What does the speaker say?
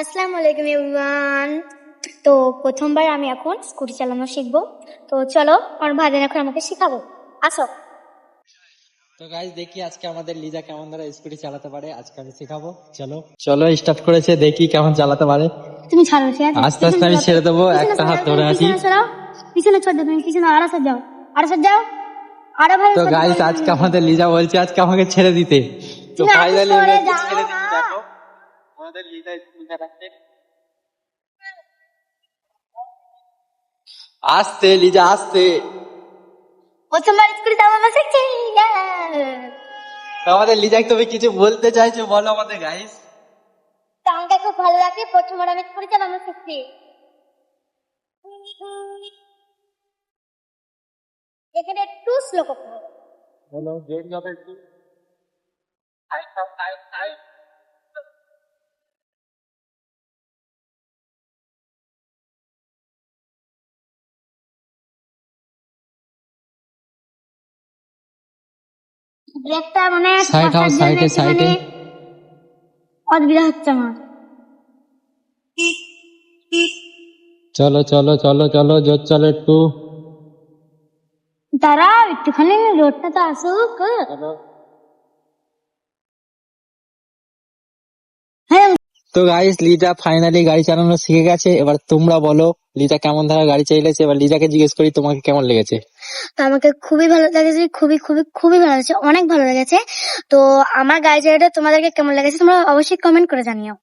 আসসালামু আলাইকুম এভরিওয়ান। তো প্রথমবার আমি এখন স্কুটি চালানো শিখবো। তো চলো আমার ভাইজান এখন আমাকে শেখাবো। আসো। তো গাইস দেখি আজকে আমাদের লিজা কেমন ধরে স্কুটি চালাতে পারে, আজকে আমি শেখাবো। চলো চলো স্টার্ট করেছে, দেখি কেমন চালাতে পারে। তুমি ছাড়ো, ঠিক আছে? আস্তে আস্তে আমি ছেড়ে দেবো, একটা হাত ধরে আছি। পিছনে সরাও, পিছনে ছোট, তুমি পিছনে আরো সর যাও, আরো সর যাও, আরো ভালো। তো গাইস আজকে আমাদের লিজা বলছে আজকে আমাকে ছেড়ে দিতে। তো তুমি আগে ফাইনালি আমি সরে আজকে যাও ছেড়ে না। দিচ্ছি। দেখো আমাদের লিজা স্কুটি চালাচ্ছে। আস্তে লিজা আস্তে। প্রথমবার স্কুটি চালানো শিখছি। তো আমাদের লিজাকে তুমি কিছু বলতে চাইছো বলো আমাদের গাইস। তো আমাকে খুব ভালো লাগে, প্রথমবার আমি স্কুটি চালানো শিখছি। এখানে একটু স্লো করতে হবে। বলো জোরে হবে একটু। ব্রেকটা মানে সাইড হাও, সাইডে সাইডে। অসুবিধা হচ্ছে আমার। চলো চলো চলো চলো জোর চলো একটু। দাঁড়াও একটুখানি, রোডটা তো আসুক। হ্যাঁ, তো গাইস লিজা ফাইনালি গাড়ি চালানো শিখে গেছে। এবার তোমরা বলো লিজা কেমন ধারা গাড়ি চালিয়েছে। এবার লিজাকে জিজ্ঞেস করি তোমাকে কেমন লেগেছে। তো আমাকে খুবই ভালো লেগেছে, খুবই খুবই খুবই ভালো লেগেছে, অনেক ভালো লেগেছে। তো আমার গাড়ি চালাটা তোমাদেরকে কেমন লেগেছে তোমরা অবশ্যই কমেন্ট করে জানিও।